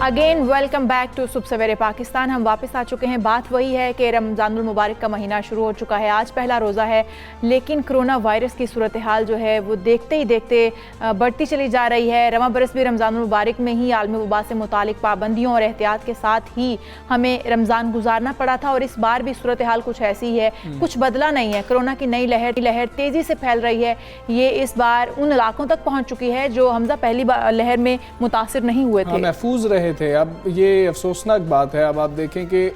Again welcome back to सुबह सवेरे पाकिस्तान। हम वापस आ चुके हैं। बात वही है कि रमज़ानुल मुबारक का महीना शुरू हो चुका है, आज पहला रोज़ा है, लेकिन कोरोना वायरस की सूरत हाल जो है वो देखते ही देखते बढ़ती चली जा रही है। रमा बरस भी रमज़ानुल मुबारक में ही आलमी वबा से मुतालिक पाबंदियों और एहतियात के साथ ही हमें रमज़ान गुजारना पड़ा था, और इस बार भी सूरत हाल कुछ ऐसी है, कुछ बदला नहीं है। कोरोना की नई लहर तेज़ी से फैल रही है। ये इस बार उन इलाकों तक पहुँच चुकी है जो हमजा पहली लहर में मुतासिर नहीं हुए थे, महफूज रहे थे। अब ये अफसोसनाक बात है। अब आप देखें कि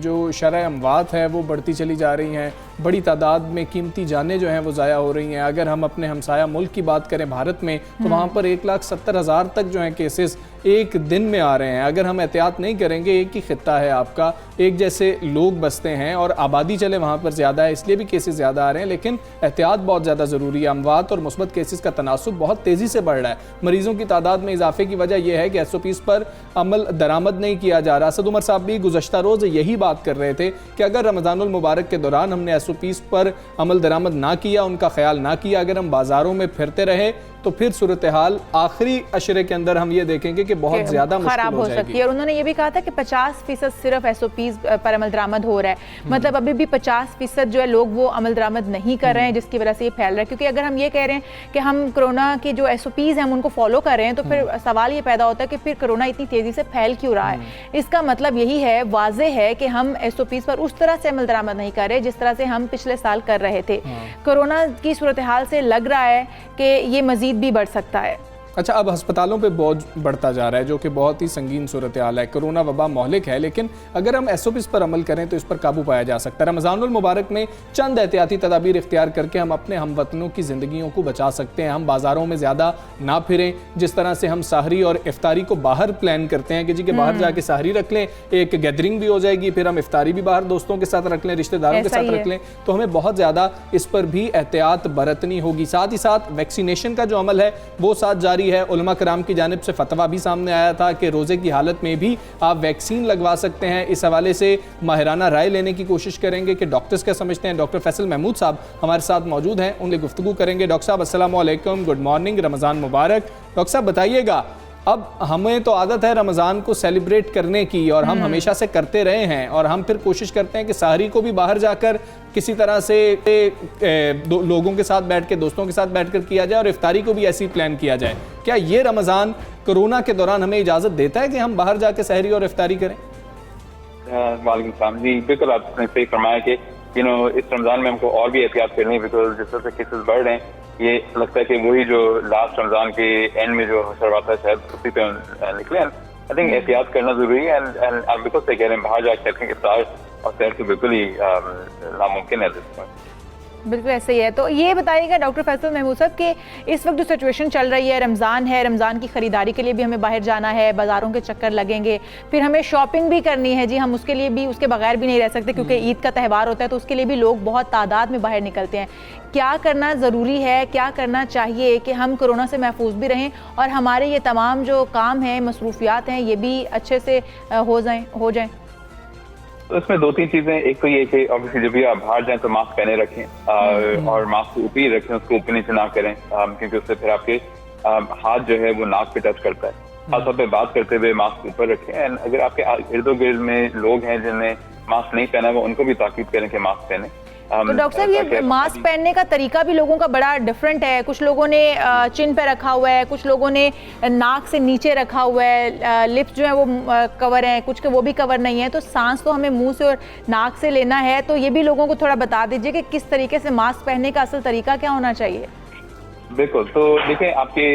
जो शरह अमवात है वो बढ़ती चली जा रही हैं, बड़ी तादाद में कीमती जानें जो हैं वो ज़ाया हो रही हैं। अगर हम अपने हमसाया मुल्क की बात करें भारत में, तो वहाँ पर 1,70,000 तक जो हैं केसेस एक दिन में आ रहे हैं। अगर हम एहतियात नहीं करेंगे, एक ही खित्ता है आपका, एक जैसे लोग बसते हैं और आबादी चले वहाँ पर ज़्यादा है, इसलिए भी केसेस ज़्यादा आ रहे हैं, लेकिन एहतियात बहुत ज़्यादा ज़रूरी है। अमवात और मुस्बत केसेस का तनासुब बहुत तेज़ी से बढ़ रहा है। मरीज़ों की तादाद में इजाफे की वजह यह है कि SOPs पर अमल दरामद नहीं किया जा रहा। असद उमर साहब भी गुज़श्ता रोज़ यही बात कर रहे थे कि अगर रमज़ानुल मुबारक के दौरान हमने SOPs पर अमल दरामद ना किया, उनका ख्याल ना किया, अगर हम बाज़ारों में फिरते रहे, तो फिर सूरत हाल आखिरी अशरे के अंदर हम ये देखेंगे कि बहुत ज़्यादा खराब हो सकती है। और उन्होंने ये भी कहा था कि 50% सिर्फ SOPs पर अमल दरामद हो रहा है, मतलब अभी भी 50% जो है लोग वो अमल दरामद नहीं कर रहे हैं, जिसकी वजह से ये फैल रहा है। क्योंकि अगर हम ये कह रहे हैं कि हम कोरोना की जो SOPs हैं हम उनको फॉलो कर रहे हैं, तो फिर सवाल ये पैदा होता है कि फिर कोरोना इतनी तेज़ी से फैल क्यों रहा है। इसका मतलब यही है, वाज़ेह है कि हम SOPs पर उस तरह से अमल दरामद नहीं कर रहे जिस तरह से हम पिछले साल कर रहे थे। कोरोना की सूरत हाल से लग रहा है कि ये मज़ीद भी बढ़ सकता है। अच्छा, अब अस्पतालों पे बोझ बढ़ता जा रहा है, जो कि बहुत ही संगीन सूरत हाल है। कोरोना वबा मौलिक है, लेकिन अगर हम SOPs पर अमल करें तो इस पर काबू पाया जा सकता है। रमज़ानुल मुबारक में चंद एहतियाती तदाबीर इख्तियार करके हम अपने हमवतनों की ज़िंदगियों को बचा सकते हैं। हम बाज़ारों में ज़्यादा ना फिरें। जिस तरह से हम सहरी और इफ्तारी को बाहर प्लान करते हैं कि जी के बाहर जाके सहरी रख लें, एक गैदरिंग भी हो जाएगी, फिर हम इफ्तारी भी बाहर दोस्तों के साथ रख लें, रिश्तेदारों के साथ रख लें, तो हमें बहुत ज़्यादा इस पर भी एहतियात बरतनी होगी। साथ ही साथ वैक्सीनेशन का जो अमल है वो साथ जारी है। उलमा कराम की जानिब से फतवा भी सामने आया था कि रोज़े की हालत में भी आप वैक्सीन लगवा सकते हैं। इस हवाले से माहिराना राय लेने की कोशिश करेंगे कि डॉक्टर्स क्या समझते हैं। डॉक्टर फैसल महमूद साहब हमारे साथ मौजूद हैं, उनसे गुफ्तगू करेंगे। डॉक्टर साहब अस्सलाम वालेकुम, गुड मॉर्निंग, रमज़ान मुबारक। डॉक्टर साहब बताइएगा, अब हमें तो आदत है रमज़ान को सेलिब्रेट करने की, और हम हमेशा से करते रहे हैं, और हम फिर कोशिश करते हैं कि सहरी को भी बाहर जाकर किसी तरह से लोगों के साथ बैठ के, दोस्तों के साथ बैठकर किया जाए, और इफ्तारी को भी ऐसे ही प्लान किया जाए। क्या ये रमज़ान कोरोना के दौरान हमें इजाज़त देता है कि हम बाहर जाकर सहरी और इफ्तारी करें? वालेकुम सलाम जी, बिल्कुल आपने सही फरमाया कि इस रमज़ान में हमको और भी एहतियात करनी है, बिकॉज जिस तरह से केसेस बढ़ रहे हैं, ये लगता है कि वही जो लास्ट रमज़ान के एंड में जो शरवात है शायद उसी पे निकले। आई थिंक एहतियात करना जरूरी है, एंड आप बिल्कुल सही कह रहे हैं, बाहर जाकर इफ्तार और सैर तो बिल्कुल ही नामुमकिन है। बिल्कुल ऐसे ही है। तो ये बताइएगा डॉक्टर फैसल महमूद साहब कि इस वक्त जो सिचुएशन चल रही है, रमज़ान है, रमज़ान की ख़रीदारी के लिए भी हमें बाहर जाना है, बाज़ारों के चक्कर लगेंगे, फिर हमें शॉपिंग भी करनी है जी, हम उसके लिए भी, उसके बगैर भी नहीं रह सकते, क्योंकि ईद का त्यौहार होता है, तो उसके लिए भी लोग बहुत तादाद में बाहर निकलते हैं। क्या करना ज़रूरी है, क्या करना चाहिए कि हम कोरोना से महफूज भी रहें और हमारे ये तमाम जो काम हैं, मसरूफियात हैं, ये भी अच्छे से हो जाएँ? तो इसमें दो तीन चीजें, एक तो ये कि ऑब्वियसली जब भी आप बाहर जाएं तो मास्क पहने रखें, और मास्क को ऊपर ही रखें, उसको ऊपर नीचे ना करें, क्योंकि उससे फिर आपके हाथ जो है वो नाक पे टच करता है। खासतौर पे बात करते हुए मास्क ऊपर रखें, एंड अगर आपके इर्द गिर्द में लोग हैं जिन्हें मास्क नहीं पहना हुआ, उनको भी ताकीद करें कि मास्क पहने। तो डॉक्टर साहब, ये मास्क पहनने का तरीका भी लोगों का बड़ा डिफरेंट है। कुछ लोगों ने चिन पे रखा हुआ है, कुछ लोगों ने नाक से नीचे रखा हुआ है, लिप्स जो है वो कवर हैं, कुछ के वो भी कवर नहीं है। तो सांस तो हमें मुंह से और नाक से लेना है, तो ये भी लोगों को थोड़ा बता दीजिए कि किस तरीके से मास्क पहनने का असल तरीका क्या होना चाहिए। बिल्कुल, तो देखिए आपके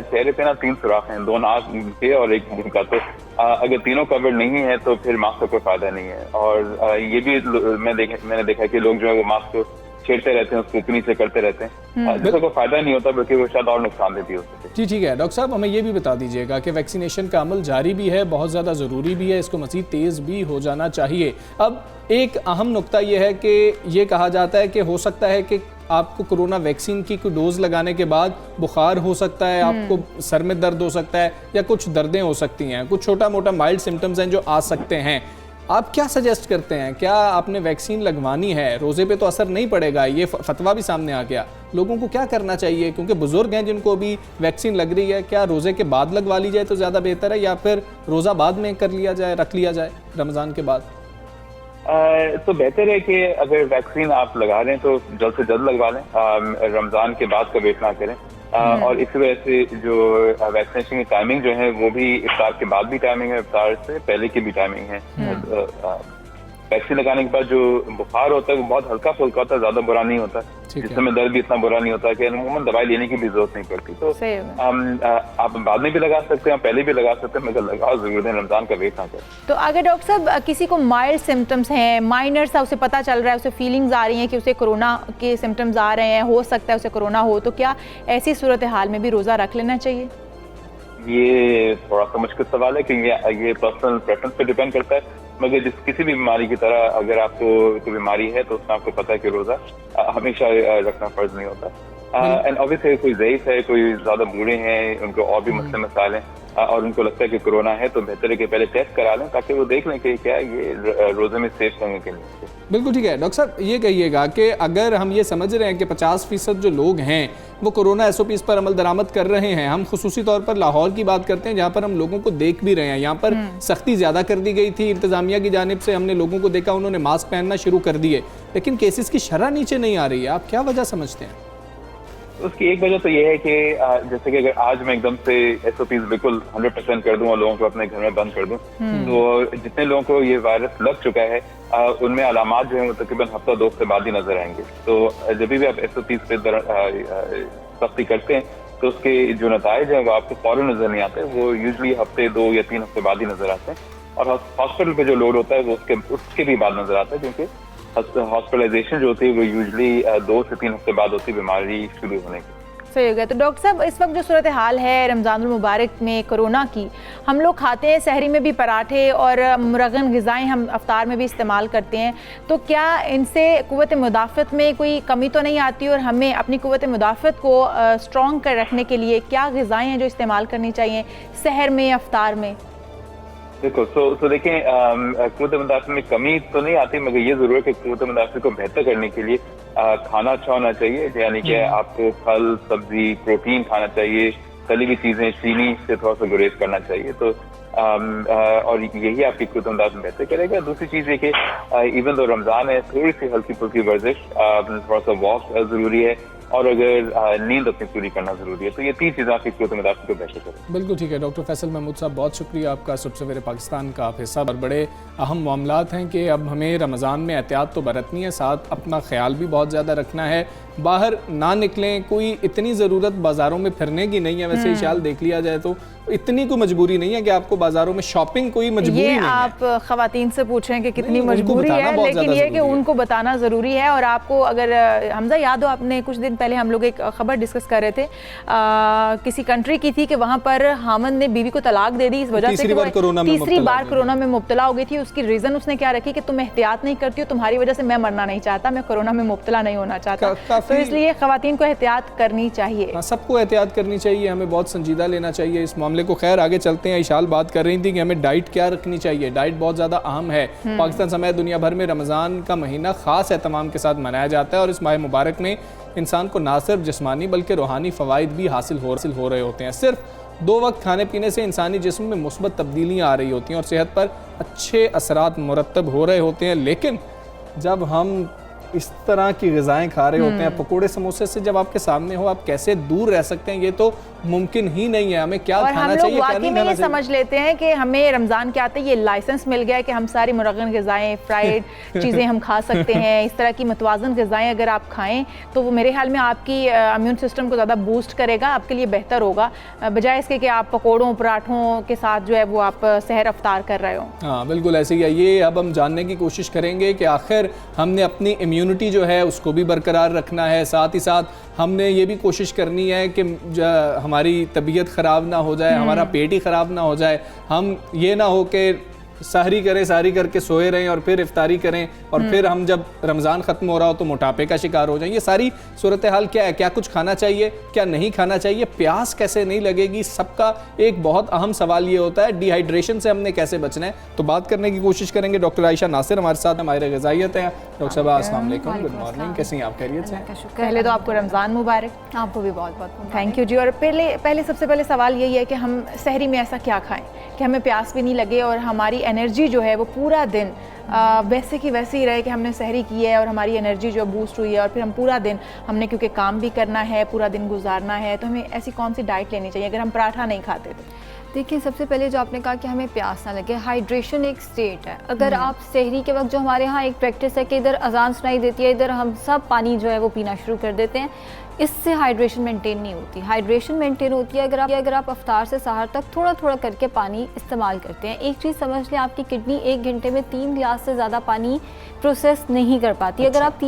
चेहरे पे ना 3 सुराख हैं, 2 नाक के और 1 मुंह का। तो अगर तीनों कवर नहीं है तो फिर मास्क का कोई फायदा नहीं है। और ये भी मैंने देखा कि लोग जो है वो मास्क को छेड़ते रहते हैं, उसको ऊपर नीचे करते रहते हैं, जिससे कोई फायदा नहीं होता, बल्कि वो शायद और नुकसान देती हो सकती है। जी ठीक है। डॉक्टर साहब, हमें ये भी बता दीजिएगा कि वैक्सीनेशन का अमल जारी भी है, बहुत ज़्यादा ज़रूरी भी है, इसको मज़ीद तेज़ भी हो जाना चाहिए। अब एक अहम नुक्ता ये है कि ये कहा जाता है कि हो सकता है कि आपको कोरोना वैक्सीन की कोई डोज लगाने के बाद बुखार हो सकता है, आपको सर में दर्द हो सकता है, या कुछ दर्दें हो सकती हैं, कुछ छोटा मोटा माइल्ड सिम्टम्स हैं जो आ सकते हैं। आप क्या सजेस्ट करते हैं? क्या आपने वैक्सीन लगवानी है? रोज़े पे तो असर नहीं पड़ेगा, ये फतवा भी सामने आ गया। लोगों को क्या करना चाहिए, क्योंकि बुजुर्ग हैं जिनको भी वैक्सीन लग रही है, क्या रोज़े के बाद लगवा ली जाए तो ज़्यादा बेहतर है, या फिर रोज़ा बाद में कर लिया जाए, रख लिया जाए रमज़ान के बाद? तो बेहतर है कि अगर वैक्सीन आप लगा रहे हैं तो जल्द से जल्द लगवा लें, रमज़ान के बाद का वेट ना करें। और इसी वजह से जो वैक्सीनेशन की टाइमिंग जो है वो भी इफ्तार के बाद भी टाइमिंग है, इफ्तार से पहले की भी टाइमिंग है। वैक्सीन लगाने के बाद जो बुखार होता है वो बहुत हल्का फुल्का होता है, ज्यादा बुरा नहीं होता, जिसमें दर्द भी इतना बुरा नहीं होता कि अमूमन दवाई लेने की भी जरूरत नहीं पड़ती। तो आप बाद में भी लगा सकते हैं, पहले भी लगा सकते हैं, मगर लगाओ जरूर है, रमजान का वेट ना करें। तो अगर डॉक्टर साहब किसी को माइल्ड सिम्टम्स हैं, माइनर सा उसे पता चल रहा है, उसे फीलिंग्स आ रही हैं कि उसे कोरोना के सिम्टम्स आ रहे हैं, हो सकता है उसे कोरोना हो, तो क्या ऐसी सूरत हाल में भी रोज़ा रख लेना चाहिए? ये थोड़ा सा मुश्किल सवाल है कि ये पर्सनल प्रेफरेंस पे डिपेंड करता है, मगर किसी भी बीमारी की तरह अगर आपको कोई बीमारी है तो उसमें आपको पता है कि रोजा हमेशा रखना फर्ज नहीं होता। एंड ऑब्वियसली कोई ज़ईफ है, कोई ज्यादा बूढ़े हैं, उनको और भी मसले मसाइल हैं और उनको लगता है कि कोरोना है, तो बेहतर है कि पहले टेस्ट करा लें ताकि वो देख लें कि क्या ये रोजे में सेफ होंगे कि नहीं। बिल्कुल ठीक है। डॉक्टर साहब ये कहिएगा कि अगर हम ये समझ रहे हैं कि 50% जो लोग हैं वो कोरोना SOPs पर अमल दरामद कर रहे हैं, हम खुसूसी तौर पर लाहौर की बात करते हैं जहाँ पर हम लोगों को देख भी रहे हैं, यहाँ पर सख्ती ज़्यादा कर दी गई थी इंतज़ामिया की जानिब से, हमने लोगों को देखा उन्होंने मास्क पहनना शुरू कर दिए, लेकिन केसेस की शरह नीचे नहीं आ रही है। आप क्या वजह समझते हैं? उसकी एक वजह तो ये है कि जैसे कि अगर आज मैं एकदम से SOPs बिल्कुल 100% कर दूं और लोगों को अपने घर में बंद कर दूं, तो जितने लोगों को ये वायरस लग चुका है उनमें अलामात जो है वो तकरीबन हफ्ता 2 हफ्ते बाद ही नजर आएंगे। तो जब भी आप SOPs पे सख्ती करते हैं तो उसके जो नताइज हैं वो आपको फौरन नजर नहीं आते, वो यूजुअली हफ्ते 2 या 3 हफ्ते बाद ही नजर आते हैं। और हॉस्पिटल पे जो लोड होता है वो उसके भी बाद नजर आता है, क्योंकि हॉस्पिटलाइजेशन जो होती है वो यूजुअली 2 से 3 हफ्ते बाद होती है बीमारी शुरू होने की। सही हो गया। तो डॉक्टर साहब इस वक्त जो सूरत हाल है रमज़ानुल मुबारक में कोरोना की, हम लोग खाते हैं सहरी में भी पराठे और मुरगन ग़िज़ाएँ हम अफ्तार में भी इस्तेमाल करते हैं, तो क्या इनसे क़ुव्वत मुदाफ़त में कोई कमी तो नहीं आती, और हमें अपनी क़ुव्वत मुदाफ़त को स्ट्रॉन्ग कर रखने के लिए क्या ग़िज़ाएँ हैं जो इस्तेमाल करनी चाहिए सहर में, अफ्तार में? देखो तो देखें, क़ुव्वत मुदाफ़त में कमी तो नहीं आती, मगर ये जरूर है कि क़ुव्वत मुदाफ़त को बेहतर करने के लिए खाना अच्छा होना चाहिए, यानी कि आपको फल, सब्जी, प्रोटीन खाना चाहिए, तली हुई चीजें, चीनी से थोड़ा सा गुरेज करना चाहिए। तो और यही आपकी क़ुव्वत मुदाफ़त बेहतर करेगा। दूसरी चीज है कि इवन तो रमजान है, थोड़ी सी हल्की फुल्की वर्जिश, थोड़ा सा वॉक जरूरी है, और अगर नींद अपनी पूरी करना जरूरी है। तो ये 3 चीज़ें आपकी क़ुव्वत मुदाफ़त को बेहतर करें। बिल्कुल ठीक है। डॉक्टर फैसल महमूद साहब, बहुत शुक्रिया आपका। सुबह सवेरे पाकिस्तान का आप हिस्सा, और बड़े अहम मामलात हैं कि अब हमें रमज़ान में एहतियात तो बरतनी है, साथ अपना ख्याल भी बहुत ज़्यादा रखना है, बाहर ना निकलें, कोई इतनी ज़रूरत बाज़ारों में फिरने की नहीं है। वैसे ही ख्याल देख लिया जाए तो इतनी कोई मजबूरी नहीं है कि आपको बाज़ारों में शॉपिंग कोई मजबूरी नहीं है। आप ख़वातीन से पूछें कि कितनी मजबूरी है, लेकिन ये कि उनको बताना ज़रूरी है। और आपको अगर हमजा याद हो, आपने कुछ दिन पहले हम लोग एक खबर डिस्कस कर रहे थे, किसी कंट्री की थी कि वहाँ पर हामद ने बीवी को तलाक दे दी इस वजह से तीसरी बार कोरोना में मुब्तला हो गई थी। उसकी रीज़न उसने क्या रखी कि तुम एहतियात नहीं करती हो, तुम्हारी वजह से मैं मरना नहीं चाहता, मैं कोरोना में मुब्तला नहीं होना चाहता, तो इसलिए ख़वातीन को एहतियात करनी चाहिए। सबको एहतियात करनी चाहिए, हमें बहुत संजीदा लेना चाहिए इस मामले को। खैर आगे चलते हैं। इशाल बात कर रही थी कि हमें डाइट क्या रखनी चाहिए। डाइट बहुत ज़्यादा अहम है। पाकिस्तान समेत दुनिया भर में रमज़ान का महीना ख़ास एहतमाम के साथ मनाया जाता है, और इस माह मुबारक में इंसान को ना सिर्फ जिस्मानी बल्कि रूहानी फ़वाइद भी हासिल हो रहे होते हैं। सिर्फ 2 वक्त खाने पीने से इंसानी जिस्म में मुस्बत तब्दीलियाँ आ रही होती हैं और सेहत पर अच्छे असरात मुरतब हो रहे होते हैं। लेकिन जब हम इस तरह की ग़िज़ाएँ खा रहे होते हैं, पकोड़े समोसे से जब आपके सामने हो, आप कैसे दूर रह सकते हैं? ये तो मुमकिन ही नहीं है। हमें क्या खाना चाहिए, क्या नहीं खाना चाहिए? समझ लेते हैं कि हमें रमज़ान के आते ये लाइसेंस मिल गया है कि हम सारी मुरगन ग़िज़ाएँ, फ्राइड चीज़ें हम खा सकते हैं। इस तरह की मतवाज़न ग़िज़ाएँ अगर आप खाएँ तो वो मेरे ख्याल में आपकी इम्यून सिस्टम को ज़्यादा बूस्ट करेगा, आपके लिए बेहतर होगा, बजाय इसके कि आप पकौड़ों पराठों के साथ जो है वो आप सहर अफ्तार कर रहे हो। हाँ बिल्कुल ऐसे ही है। ये अब हम जानने की कोशिश करेंगे कि आखिर हमने अपनी इम्यूनिटी जो है उसको भी बरकरार रखना है, साथ ही साथ हमने ये भी कोशिश करनी है कि हमारी तबीयत ख़राब ना हो जाए, हमारा पेट ही ख़राब ना हो जाए, हम ये ना हो कि सहरी करें, सहरी करके सोए रहें और फिर इफ्तारी करें और फिर हम जब रमज़ान ख़त्म हो रहा हो तो मोटापे का शिकार हो जाएं। ये सारी सूरत हाल क्या है? क्या कुछ खाना चाहिए, क्या नहीं खाना चाहिए, प्यास कैसे नहीं लगेगी? सबका एक बहुत अहम सवाल ये होता है डिहाइड्रेशन से हमने कैसे बचना है। तो बात करने की कोशिश करेंगे। डॉक्टर आयशा नासिर हमारे साथ हमारे ग़िज़ाइयत हैं। डॉक्टर साहब अस्सलाम वालेकुम, गुड मॉर्निंग, कैसी हैं आप? खैरियत से? पहले तो आपको रमज़ान मुबारक। आपको भी बहुत बहुत थैंक यू जी। और पहले सबसे पहले सवाल यही है कि हम सहरी में ऐसा क्या खाएं कि हमें प्यास भी नहीं लगे और हमारी एनर्जी जो है वो पूरा दिन वैसे की वैसे ही रहे कि हमने सहरी की है और हमारी एनर्जी जो बूस्ट हुई है और फिर हम पूरा दिन हमने क्योंकि काम भी करना है, पूरा दिन गुजारना है, तो हमें ऐसी कौन सी डाइट लेनी चाहिए अगर हम पराठा नहीं खाते तो? देखिए, सबसे पहले जो आपने कहा कि हमें प्यास ना लगे, हाइड्रेशन एक स्टेट है। अगर आप सहरी के वक्त, जो हमारे यहाँ एक प्रैक्टिस है कि इधर अजान सुनाई देती है, इधर हम सब पानी जो है वो पीना शुरू कर देते हैं, इससे हाइड्रेशन मेंटेन नहीं होती। हाइड्रेशन मेंटेन होती है अगर आप अफ्तार से सहर तक थोड़ा थोड़ा करके पानी इस्तेमाल करते हैं। एक चीज़ समझ लें, आपकी किडनी 1 घंटे में 3 गिलास से ज़्यादा पानी प्रोसेस नहीं कर पाती। अगर आप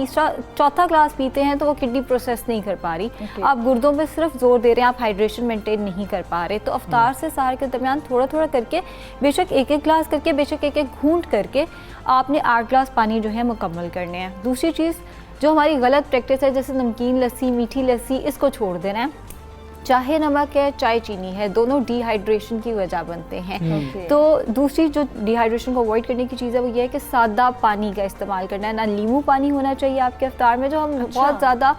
चौथा ग्लास पीते हैं तो वो किडनी प्रोसेस नहीं कर पा रही। आप गुर्दों पे सिर्फ जोर दे रहे हैं, आप हाइड्रेशन मेंटेन नहीं कर पा रहे। तो अफ्तार से सहर के दरमियान थोड़ा थोड़ा करके, बेशक एक ग्लास करके, बेशक एक घूंट करके आपने 8 ग्लास पानी जो है मुकम्मल करने हैं। दूसरी चीज़ जो हमारी गलत प्रैक्टिस है, जैसे नमकीन लस्सी, मीठी लस्सी, इसको छोड़ देना है। चाहे नमक है, चाहे चीनी है, दोनों डिहाइड्रेशन की वजह बनते हैं। तो दूसरी जो डिहाइड्रेशन को अवॉइड करने की चीज़ है वो ये है कि सादा पानी का इस्तेमाल करना है। ना नींबू पानी होना चाहिए आपके अफ्तार में, जो हम बहुत ज़्यादा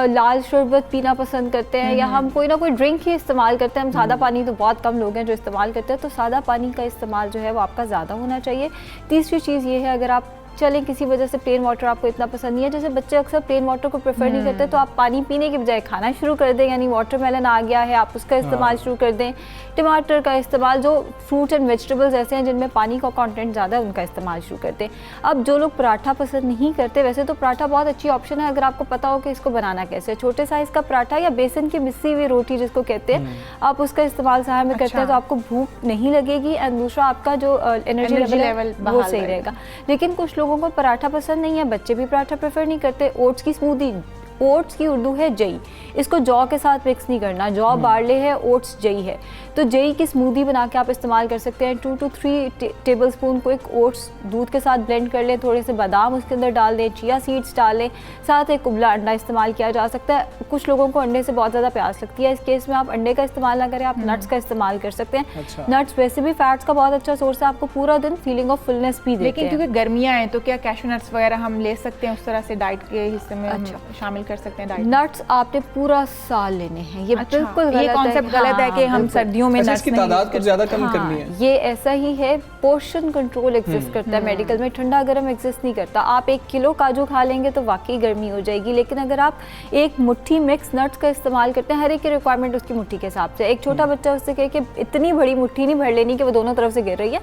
लाल शरबत पीना पसंद करते हैं, या हम कोई ना कोई ड्रिंक ही इस्तेमाल करते हैं। हम सादा पानी तो बहुत कम लोग हैं जो इस्तेमाल करते हैं, तो सादा पानी का इस्तेमाल जो है वो आपका ज़्यादा होना चाहिए। तीसरी चीज़ ये है, अगर आप चलें किसी वजह से प्लेन वाटर आपको इतना पसंद नहीं है, जैसे बच्चे अक्सर प्लेन वाटर को प्रेफर नहीं करते, तो आप पानी पीने के बजाय खाना शुरू कर दें। यानी वाटरमेलन आ गया है, आप उसका इस्तेमाल शुरू कर दें। टमाटर का इस्तेमाल, जो फ्रूट्स एंड वेजिटेबल्स ऐसे हैं जिनमें पानी का कंटेंट ज़्यादा है, उनका इस्तेमाल शुरू कर दें। अब जो लोग पराठा पसंद नहीं करते, वैसे तो पराठा बहुत अच्छी ऑप्शन है अगर आपको पता हो कि इसको बनाना कैसे। छोटे साइज़ का पराठा या बेसन की मिस्सी हुई रोटी जिसको कहते हैं, आप उसका इस्तेमाल सहर में करते हैं तो आपको भूख नहीं लगेगी, एंड दूसरा आपका जो एनर्जी लेवल वो सही रहेगा। लेकिन कुछ लोगों को पराठा पसंद नहीं है, बच्चे भी पराठा प्रेफर नहीं करते। ओट्स की स्मूदी, ओट्स की उर्दू है जई, इसको जौ के साथ मिक्स नहीं करना। जौ बार्ले है, ओट्स जई है, तो जई की स्मूदी बना के आप इस्तेमाल कर सकते हैं। 2 to 3 टेबलस्पून को एक ओट्स दूध के साथ ब्लेंड कर लें, थोड़े से बादाम उसके अंदर डाल दें, चिया सीड्स डाल लें, साथ एक उबला अंडा इस्तेमाल किया जा सकता है। कुछ लोगों को अंडे से बहुत ज़्यादा प्यास लगती है, इस केस में आप अंडे का इस्तेमाल ना करें, आप नट्स का इस्तेमाल कर सकते हैं। नट्स वैसे भी फैट्स का बहुत अच्छा सोर्स है, आपको पूरा दिन फीलिंग ऑफ फुलनेस भी देते हैं। लेकिन क्योंकि गर्मियाँ हैं तो क्या कैशू नट्स वगैरह हम ले सकते हैं, उस तरह से डाइट के हिस्से में हम शामिल कर सकते हैं? डाइट नट्स आपने पूरा साल लेने हैं, ये बिल्कुल ये कॉन्सेप्ट गलत है कि हम सर्दियों में नट्स की तादाद कुछ ज़्यादा कम करनी है। ये ऐसा ही है, पोर्शन कंट्रोल एग्जिस्ट करता है मेडिकल में, ठंडा गर्म एग्जिस्ट नहीं करता। आप 1 किलो काजू खा लेंगे तो वाकई गर्मी हो जाएगी, लेकिन अगर आप एक मुट्ठी मिक्स नट्स का इस्तेमाल करते हैं, हर एक की रिक्वायरमेंट उसकी मुट्ठी के हिसाब से। एक छोटा बच्चा उससे कहे कि इतनी बड़ी मुट्ठी नहीं भर लेनी कि वो दोनों तरफ से गिर रही है,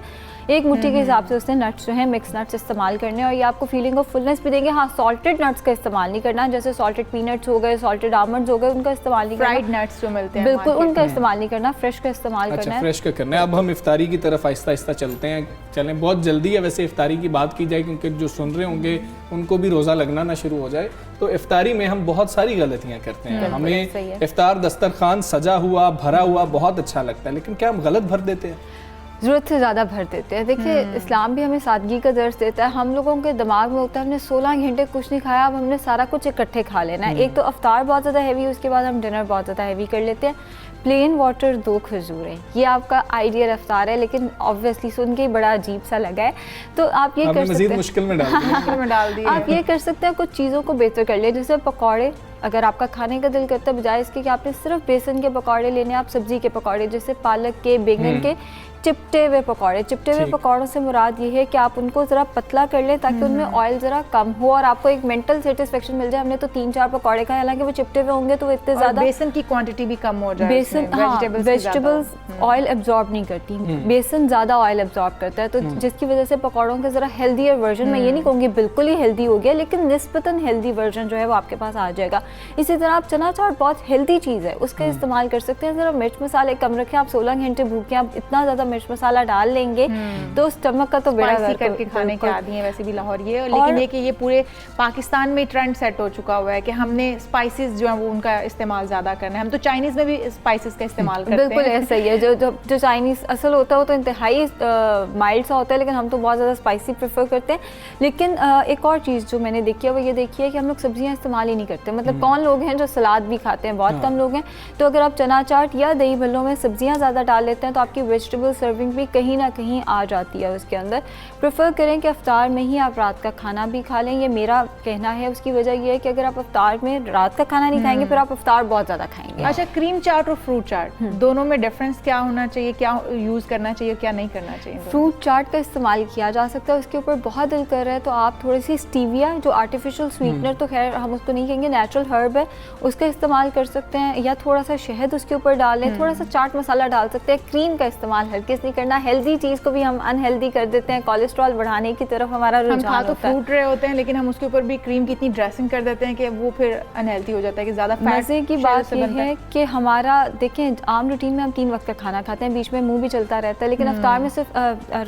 एक मुट्ठी के हिसाब से उसने नट्स जो है मिक्स नट्स इस्तेमाल करने, और ये आपको फीलिंग ऑफ फुलनेस भी देंगे। हाँ, सॉल्टेड नट्स का इस्तेमाल नहीं करना, जैसे सॉल्टेड पीनट्स हो गए, सॉल्टेड आलमंड्स हो गए, उनका इस्तेमाल नहीं करना। फ्राइड नट्स जो मिलते हैं बिल्कुल उनका इस्तेमाल नहीं करना, फ्रेश का इस्तेमाल करना है। फ्रेश का करना है। अब हम इफ्तारी की तरफ आहिस्ता आहिस्ता चलते हैं, चलें। बहुत जल्दी है वैसे इफ्तारी की बात की जाए, क्योंकि जो सुन रहे होंगे उनको भी रोज़ा लगना ना शुरू हो जाए। तो इफ्तारी में हम बहुत सारी गलतियाँ करते हैं। हमें इफ्तार दस्तरखान सजा हुआ, भरा हुआ बहुत अच्छा लगता है, लेकिन क्या हम गलत भर देते हैं? ज़रूरत से ज़्यादा भर देते हैं। देखिए, इस्लाम भी हमें सादगी का दर्स देता है। हम लोगों के दिमाग में होता है हमने 16 घंटे कुछ नहीं खाया, अब हमने सारा कुछ इकट्ठे खा लेना है। एक तो अफ्तार बहुत ज़्यादा हैवी, उसके बाद हम डिनर बहुत ज़्यादा हैवी कर लेते हैं। प्लेन वाटर 2 खजूरें, ये आपका आइडियल अफ्तार है, लेकिन ऑब्वियसली सुन के ही बड़ा अजीब सा लगा है। तो आप ये कर सकते हैं, मुश्किल में डाल दिया। आप ये कर सकते हैं, कुछ चीज़ों को बेहतर कर ले, जैसे पकौड़े। अगर आपका खाने का दिल करता है, बजाय इसके कि आपने सिर्फ बेसन के पकौड़े लेने, आप सब्जी के पकौड़े, जैसे पालक के, बैंगन के चिपटे हुए पकौड़े। चिपटे हुए पकौड़ों से मुराद ये है कि आप उनको ज़रा पतला कर लें ताकि उनमें ऑयल ज़रा कम हो और आपको एक मेंटल सेटिस्फेक्शन मिल जाए। हमने तो 3-4 पकौड़े खाए, हालांकि वो चिपटे हुए होंगे तो इतने ज़्यादा, बेसन की क्वांटिटी भी कम हो जाए। बेसन, वेजिटेबल्स ऑयल एब्जॉर्ब नहीं करती, बेसन ज़्यादा ऑयल एब्जॉर्ब करता है, तो जिसकी वजह से पकौड़ों का ज़रा हेल्दियर वर्जन, मैं ये नहीं कहूँगी बिल्कुल ही हेल्दी हो गया, लेकिन निस्बतन हेल्दी वर्जन जो है वो आपके पास आ जाएगा। इसी तरह आप चना चाट बहुत हेल्दी चीज़ है, उसका इस्तेमाल कर सकते हैं। ज़रा मिर्च मसाले कम रखें, आप 16 घंटे भूखे, आप इतना ज़्यादा मिर्च मसाला डाल लेंगे तो स्टमक का तो बेड़ा करके खाने के आदी हैं वैसे भी लाहौर ये। लेकिन ये कि ये पूरे पाकिस्तान में ट्रेंड सेट हो चुका हुआ है कि हमने स्पाइसेस जो है वो उनका इस्तेमाल ज़्यादा करना है। हम तो चाइनीज़ में भी स्पाइसेस स्पाइसेस का इस्तेमाल करते हैं। बिल्कुल ऐसा ही है, जो चाइनीज़ असल होता है वो तो इंतहाई माइल्ड सा होता है, लेकिन हम तो बहुत ज़्यादा स्पाइसी प्रेफर करते हैं। लेकिन एक और चीज़ जो मैंने देखी है वो ये देखी है कि हम लोग सब्जियां इस्तेमाल ही नहीं करते। मतलब कौन लोग हैं जो सलाद भी खाते हैं, बहुत कम लोग हैं। तो अगर आप चना चाट या दही भल्लों में सब्जियां ज़्यादा डाल लेते हैं तो आपकी वेजिटेबल सर्विंग भी कहीं ना कहीं आ जाती है उसके अंदर। प्रेफर करें कि अफ्तार में ही आप रात का खाना भी खा लें, ये मेरा कहना है। उसकी वजह यह है कि अगर आप अफ्तार में रात का खाना नहीं खाएंगे फिर आप अफ्तार बहुत ज़्यादा खाएंगे। अच्छा, क्रीम चाट और फ्रूट चाट दोनों में डिफरेंस क्या होना चाहिए, क्या यूज़ करना चाहिए, क्या नहीं करना चाहिए? फ्रूट चाट का इस्तेमाल किया जा सकता है, उसके ऊपर बहुत दिल कर रहा है तो आप थोड़ी सी स्टीविया, जो आर्टिफिशियल स्वीटनर तो खैर हम उसको नहीं कहेंगे, नेचुरल हर्ब है, उसका इस्तेमाल कर सकते हैं, या थोड़ा सा शहद उसके ऊपर डाल लें, थोड़ा सा चाट मसाला डाल सकते हैं। क्रीम का इस्तेमाल हरगिज़ नहीं करना। हेल्दी चीज़ को भी हम अनहेल्दी कर देते हैं, कोलेस्ट्रॉल बढ़ाने की तरफ हमारा रुझान हम खा तो होता है। फ्रूट रहे होते हैं लेकिन हम उसके ऊपर भी क्रीम की इतनी ड्रेसिंग कर देते हैं कि वो फिर अनहेल्दी हो जाता है, कि ज़्यादा फैट। मज़े की बात यह है कि हमारा देखें आम रूटीन में हम 3 वक्त का खाना खाते हैं, बीच में मुंह भी चलता रहता है, लेकिन अफ्तार में सिर्फ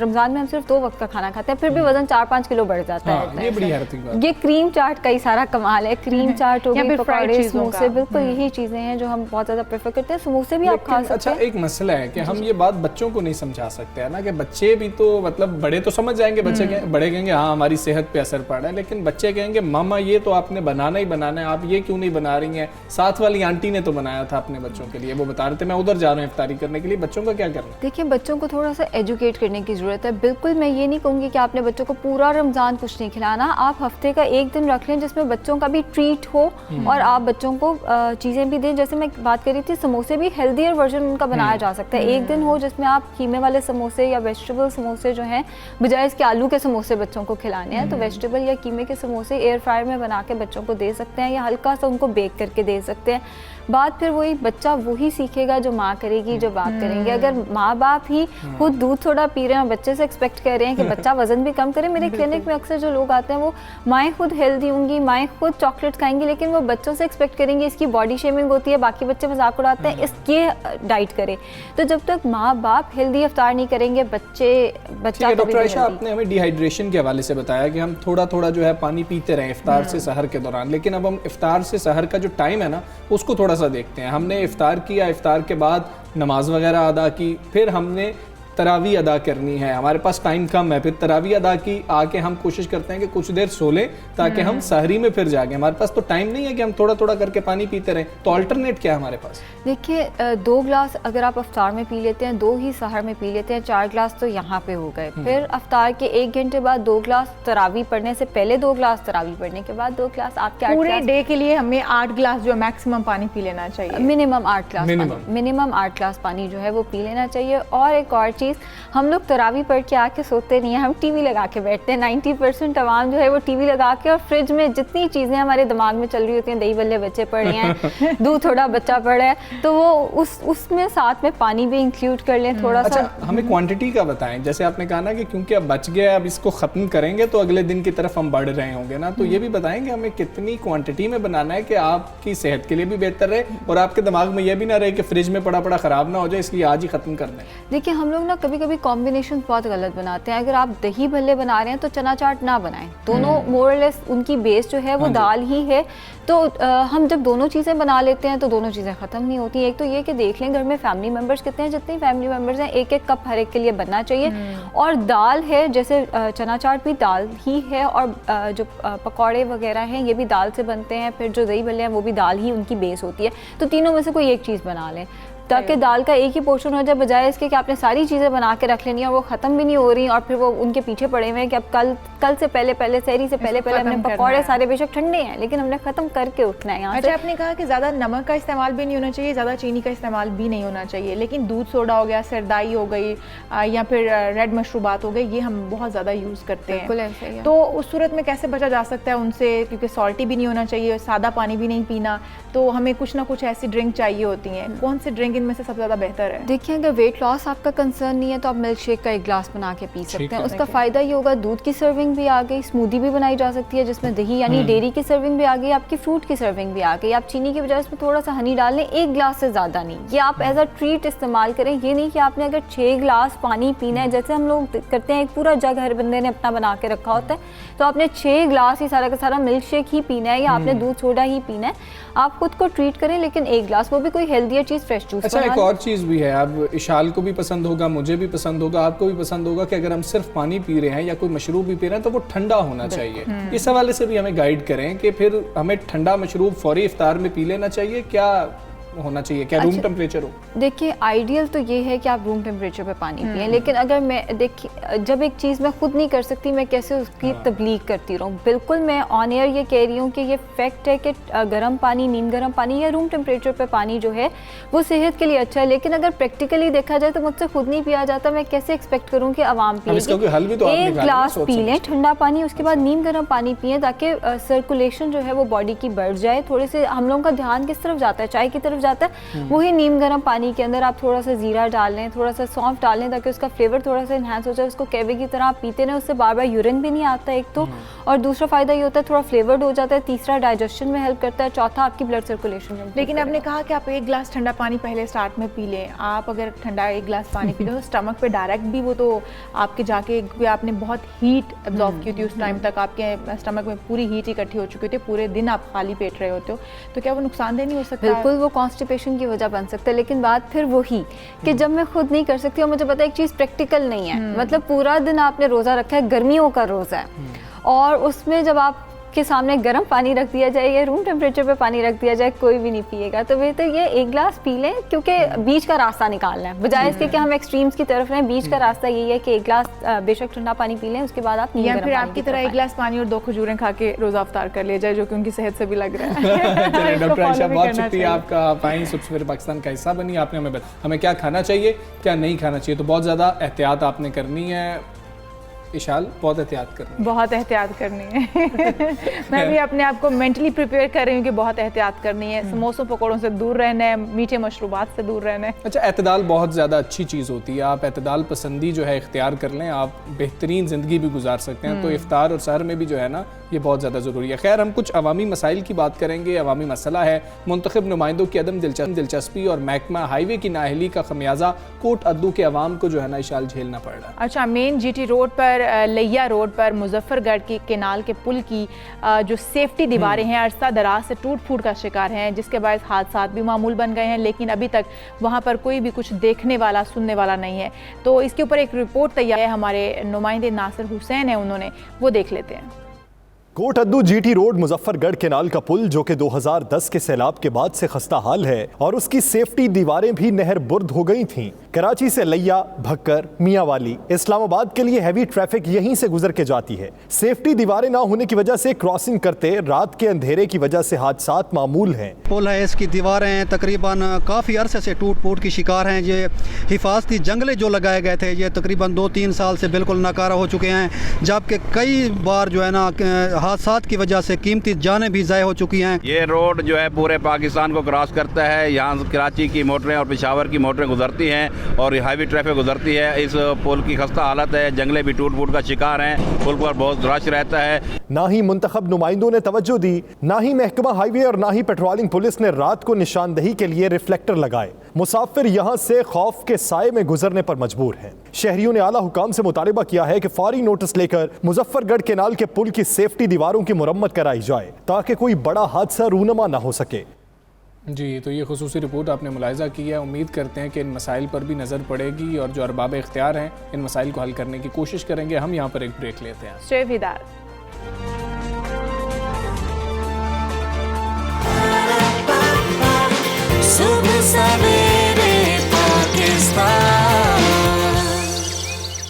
रमज़ान में हम सिर्फ 2 वक्त का खाना खाते हैं, फिर भी वजन 4-5 किलो बढ़ जाता है। ये बड़ी हैरत की बात। ये क्रीम चाट का ही सारा कमाल है। क्रीम चाट हो गई, पकौड़े, समोसे, बिल्कुल यही चीज़ें हैं जो हम बहुत ज़्यादा प्रेफर करते हैं। समोसे भी आप खा सकते अच्छा, हैं। एक मसला है कि हम ये बात बच्चों को नहीं समझा सकते हैं ना, कि बच्चे भी तो मतलब बड़े तो समझ जाएंगे, बच्चे बड़े कहेंगे हाँ हमारी सेहत पे असर पड़ रहा है, लेकिन बच्चे कहेंगे मामा ये तो आपने बनाना ही बनाना है, आप ये क्यों नहीं बना रही हैं? साथ वाली आंटी ने तो बनाया था अपने बच्चों के लिए, वो बता रहे थे मैं उधर जा रहा हूँ इफ्तारी करने के लिए। बच्चों का क्या करना? देखिए बच्चों को थोड़ा सा एजुकेट करने की ज़रूरत है। बिल्कुल मैं ये नहीं कहूँगी कि आपने बच्चों को पूरा रमज़ान कुछ नहीं खिलाना। आप हफ्ते का एक दिन रख लें जिसमें बच्चों का भी ट्रीट हो और आप बच्चों को चीज़ें भी दें। जैसे मैं बात कर रही थी, समोसे भी हेल्दियर वर्जन उनका बनाया जा सकता है। एक दिन हो जिसमें आप कीमे वाले समोसे या वेजिटेबल समोसे जो हैं, बजाय इसके आलू के समोसे बच्चों को खिलाने हैं, तो वेजिटेबल या कीमे के समोसे एयर फ्रायर में बना के बच्चों को दे सकते हैं, या हल्का सा उनको बेक करके दे सकते हैं। बात फिर वही, बच्चा वही सीखेगा जो माँ करेगी, जो बात करेंगे। अगर माँ बाप ही खुद दूध थोड़ा पी रहे हैं और बच्चे से एक्सपेक्ट कर रहे हैं कि बच्चा वजन भी कम करे, मेरे क्लिनिक में अक्सर जो लोग आते हैं वो माएँ खुद हेल्दी होंगी, माएँ खुद चॉकलेट खाएंगी, लेकिन वो बच्चों से एक्सपेक्ट करेंगे, इसकी बॉडी शेमिंग होती है, बाकी बच्चे मजाक उड़ाते हैं, इसके डाइट करे। तो जब तक माँ बाप हेल्दी अफ्तार नहीं करेंगे, बच्चा डॉक्टर आयशा, आपने हमें डिहाइड्रेशन के हवाले से बताया कि हम थोड़ा थोड़ा जो है पानी पीते रहे इफ्तार से सहर के दौरान, लेकिन अब हम इफ्तार से सहर का जो टाइम है ना उसको थोड़ा सा देखते हैं। हमने इफ्तार किया, इफ्तार के बाद नमाज वगैरह अदा की, फिर हमने तरावी अदा करनी है, हमारे पास टाइम कम है, फिर तरावी अदा की, आके हम कोशिश करते हैं कि कुछ देर सो लें ताकि हम सहरी में फिर जागें। हमारे पास तो टाइम नहीं है कि हम थोड़ा थोड़ा करके पानी पीते रहें, तो अल्टरनेट क्या है हमारे पास? देखिए 2 गिलास अगर आप अफ्तार में पी लेते हैं, 2 ही सहर में पी लेते हैं, 4 गिलास तो यहाँ पे हो गए। फिर अफ्तार के 1 घंटे बाद 2 गिलास, तरावी पढ़ने से पहले 2 गिलास, तरावी पढ़ने के बाद 2 गिलास, आपके 8 पूरे डे के लिए हमें 8 गिलास जो मैक्सिमम पानी पी लेना चाहिए। मिनिमम 8 गिलास, मिनिमम 8 गिलास पानी जो है वो पी लेना चाहिए। और एक और चीज़, हम लोग तरावी पढ़ के आके सोते नहीं है, हम टीवी लगा के बैठते हैं। 90% आवाम जो है वो टीवी लगा के, और फ्रिज में जितनी चीज़ें हमारे दिमाग में चल रही होती हैं, दही बल्ले बच्चे पढ़ रहे हैं, दूध थोड़ा बच्चा पढ़ रहा है, तो वो उसमें साथ में पानी भी इंक्लूड कर लें थोड़ा सा। हमें क्वांटिटी का बताएं, जैसे आपने कहा ना कि क्योंकि अब बच गया, अब इसको ख़त्म करेंगे तो अगले दिन की तरफ हम बढ़ रहे होंगे ना, तो ये भी बताएं कि हमें कितनी क्वांटिटी में बनाना है कि आपकी सेहत के लिए भी बेहतर रहे और आपके दिमाग में यह भी ना रहे कि फ्रिज में पड़ा पड़ा ख़राब ना हो जाए, इसलिए आज ही ख़त्म कर दें। देखिए हम लोग ना कभी कभी कॉम्बिनेशन बहुत गलत बनाते हैं। अगर आप दही भल्ले बना रहे हैं तो चना चाट ना बनाएं, दोनों मोरलेस उनकी बेस जो है वो दाल ही है। तो हम जब दोनों चीज़ें बना लेते हैं तो दोनों चीज़ें ख़त्म नहीं होती। एक तो ये कि देख लें घर में फैमिली मेम्बर्स कितने हैं, जितनी फैमिली मेम्बर्स हैं 1-1 कप हर एक के लिए बनना चाहिए। और दाल है, जैसे चना चाट भी दाल ही है, और जो पकौड़े वगैरह हैं ये भी दाल से बनते हैं, फिर जो दही भल्ले हैं वो भी दाल ही उनकी बेस होती है। तो तीनों में से कोई एक चीज़ बना लें ताकि दाल का एक ही पोर्शन हो जाए, बजाय इसके कि आपने सारी चीज़ें बना के रख लेनी है और वो ख़त्म भी नहीं हो रही और फिर वो उनके पीछे पड़े हुए हैं कि अब कल से पहले सहरी से पहले हमने पकौड़े, सारे बेशक ठंडे हैं लेकिन हमने ख़त्म करके उठना है यहाँ से। अच्छा, आपने कहा कि ज़्यादा नमक का इस्तेमाल भी नहीं होना चाहिए, ज़्यादा चीनी का इस्तेमाल भी नहीं होना चाहिए, लेकिन दूध सोडा हो गया, सरदाई हो गई या फिर रेड मशरूबात हो गई, ये हम बहुत ज़्यादा यूज़ करते हैं। तो उस सूरत में कैसे बचा जा सकता है उनसे, क्योंकि सॉल्टी भी नहीं होना चाहिए, सादा पानी भी नहीं पीना, तो हमें कुछ ना कुछ ऐसी ड्रिंक चाहिए होती हैं। कौन सी ड्रिंक इनमें से सबसे ज़्यादा बेहतर है? देखिए अगर वेट लॉस आपका कंसर्न नहीं है तो आप मिल्क शेक का 1 गिलास बना के पी सकते हैं। उसका फ़ायदा ये होगा, दूध की सर्विंग भी आ गई, स्मूदी भी बनाई जा सकती है जिसमें दही यानी डेयरी की सर्विंग भी आ गई, आपकी फ्रूट की सर्विंग भी आ गई। आप चीनी की बजाय उसमें थोड़ा सा हनी डाल लें, 1 गिलास से ज़्यादा नहीं। ये आप एज अ ट्रीट इस्तेमाल करें, ये नहीं कि आपने अगर 6 गिलास पानी पीना है, जैसे हम लोग करते हैं एक पूरा जग हर बंदे ने अपना बना के रखा होता है, तो आपने 6 गिलास ही सारा का सारा मिल्क शेक ही पीना है या आपने दूध सोडा ही पीना है। आप खुद को ट्रीट करें, लेकिन 1 गिलास, वो भी कोई हेल्दियर चीज़, फ्रेश जूस अच्छा, एक और चीज़ भी है, अब इशाल को भी पसंद होगा, मुझे भी पसंद होगा, आपको भी पसंद होगा कि अगर हम सिर्फ पानी पी रहे हैं या कोई मशरूब भी पी रहे हैं तो वो ठंडा होना चाहिए। इस हवाले से भी हमें गाइड करें कि फिर हमें ठंडा मशरूब फौरी इफ्तार में पी लेना चाहिए, क्या होना चाहिए, क्या रूम टेम्परेचर हो? देखिए, आइडियल तो ये है कि आप रूम टेम्परेचर पे पानी पिएं, लेकिन अगर मैं देखिए जब एक चीज़ मैं खुद नहीं कर सकती, मैं कैसे उसकी तबलीग करती रहूँ। बिल्कुल मैं ऑन एयर ये कह रही हूँ कि ये फैक्ट है कि गर्म पानी, नीम गर्म पानी या रूम टेम्परेचर पे पानी जो है वो सेहत के लिए अच्छा है, लेकिन अगर प्रैक्टिकली देखा जाए तो मुझसे खुद नहीं पिया जाता, मैं कैसे एक्सपेक्ट करूँ कि आवाम पिए। एक गिलास पी लें ठंडा पानी, उसके बाद नीम गर्म पानी पिए ताकि सर्कुलेशन जो है वो बॉडी की बढ़ जाए। थोड़े से हम लोगों का ध्यान किस तरफ जाता है, चाय की तरफ जाता है, वही नीम गर्म पानी के अंदर आप थोड़ा सा जीरा डाल लें, थोड़ा सा सौंफ डाल लें ताकि उसका फ्लेवर थोड़ा सा इन्हांस हो जाए। उसको कहवे की तरह आप पीते रहें, उससे बार बार यूरिन भी नहीं आता एक तो, और दूसरा फ़ायदा ये होता है थोड़ा फ्लेवर्ड हो जाता है, तीसरा डाइजेशन में हेल्प करता है, चौथा आपकी ब्लड सर्कुलेशन में। लेकिन आपने कहा कि आप एक गिलास ठंडा पानी पहले स्टार्ट में पी लें। आप अगर ठंडा एक गिलास पानी पी लें तो स्टमक पे डायरेक्ट भी वो तो आपके जाके आपने बहुत हीट एब्जॉर्ब की थी, उस टाइम तक आपके स्टमक में पूरी हीट इकट्ठी हो चुकी होती है, पूरे दिन आप खाली पेट रहे होते हो, तो क्या वो नुकसानदेह नहीं हो सकता? बिल्कुल, वो कॉन्स्टिपेशन की वजह बन सकता है। लेकिन बात फिर वही कि जब मैं खुद नहीं कर सकती और मुझे पता है एक चीज़ प्रैक्टिकल नहीं है, मतलब पूरा दिन आपने रोज़ा रखा है, गर्मियों का रोज़ा है, और उसमें जब आप के सामने गर्म पानी रख दिया जाए या रूम टेम्परेचर पे पानी रख दिया जाए, कोई भी नहीं पिएगा। तो बेहतर ये एक गिलास पी लें, क्योंकि बीच का रास्ता निकालना है, बजाय इसके कि हम एक्सट्रीम्स की तरफ रहें। बीच का रास्ता यही है कि एक गिलास बेशक ठंडा पानी पी लें, उसके बाद आप या फिर आपकी तरह एक गिलास पानी और 2 खजूरें खा के रोज़ा अफ्तार कर लिया जाए, जो कि उनकी सेहत से भी लग रहा है। डॉक्टर आयशा, बहुत शुक्रिया आपका, आप आई सुबह सवेरे पाकिस्तान का हिस्सा बनी, आपने हमें क्या खाना चाहिए क्या नहीं खाना चाहिए, तो बहुत ज़्यादा एहतियात आपने करनी है। इशाल, बहुत एहतियात करनी है। बहुत एहतियात करनी है। मैं भी अपने आप को मेंटली प्रिपेयर कर रही हूँ कि बहुत एहतियात करनी है, समोसों पकौड़ों से दूर रहना है, मीठे मशरूबात से दूर रहना है। अच्छा, एतदाल बहुत ज़्यादा अच्छी चीज़ होती है, आप एतदाल पसंदी जो है इख्तियार कर लें, आप बेहतरीन ज़िंदगी भी गुजार सकते हैं। तो इफ्तार और सहर में भी जो है ना, ये बहुत ज़्यादा ज़रूरी है। खैर, हम कुछ अवामी मसाइल की बात करेंगे। अवामी मसला है मुंतखब नुमाइंदों की अदम दिलचस्पी और महकमा हाईवे की नाअहली का खमियाजा कोट अद्दू के अवाम को जो है ना इशाल झेलना पड़ रहा है। अच्छा, मेन GT रोड पर लिया रोड पर मुजफ्फरगढ़ की केनाल के पुल की जो सेफ्टी दीवारें हैं अरसा दराज से टूट फूट का शिकार हैं, जिसके बाद हादसा भी मामूल बन गए हैं, लेकिन अभी तक वहां पर कोई भी कुछ देखने वाला सुनने वाला नहीं है। तो इसके ऊपर एक रिपोर्ट तैयार है, हमारे नुमाइंदे नासिर हुसैन है, उन्होंने वो देख लेते हैं। कोट अद्दू GT रोड मुजफ्फरगढ़ केनाल का पुल जो कि 2010 के सैलाब के बाद से खस्ता हाल है और उसकी सेफ्टी दीवारें भी नहर बुर्द हो गई थीं। कराची से लिया, भक्कर, मियांवाली, इस्लामाबाद के लिए हैवी ट्रैफिक यहीं से गुजर के जाती है। सेफ्टी दीवारें ना होने की वजह से क्रॉसिंग करते रात के अंधेरे की वजह से हादसात मामूल हैं। पुल है, इसकी दीवारें तकरीबन काफ़ी अरसे से टूट फूट की शिकार हैं। ये हिफाजती जंगले जो लगाए गए थे ये तकरीबन 2-3 साल से बिल्कुल नाकारा हो चुके हैं, जबकि कई बार जो है ना हादसात की वजह से कीमती जानें भी ज़ाय हो चुकी हैं। ये रोड जो है पूरे पाकिस्तान को क्रॉस करता है, यहाँ कराची की मोटरें और पेशावर की मोटरें गुजरती हैं और हाईवे ट्रैफिक गुजरती है। इस पुल की खस्ता हालत है, जंगले भी टूट फूट का शिकार हैं, पुल पर बहुत रश रहता है। ना ही मुंतखब नुमाइंदों ने तवज्जो दी, ना ही महकमा हाईवे और ना ही पेट्रोलिंग पुलिस ने रात को निशानदही के लिए रिफ्लेक्टर लगाए। मुसाफिर यहाँ से खौफ के साए में गुजरने पर मजबूर हैं। शहरियों ने आला हुकाम से मुतालिबा किया है कि फौरी नोटिस लेकर मुजफ्फरगढ़ केनाल के पुल की सेफ्टी दीवारों की मुरम्मत कराई जाए ताकि कोई बड़ा हादसा रूनमा ना हो सके। जी, तो ये खुसूसी रिपोर्ट आपने मुलाहिजा की है। उम्मीद करते हैं कि इन मसाइल पर भी नज़र पड़ेगी और जो अरबाब इख्तियार हैं इन मसाइल को हल करने की कोशिश करेंगे। हम यहाँ पर एक ब्रेक लेते हैं।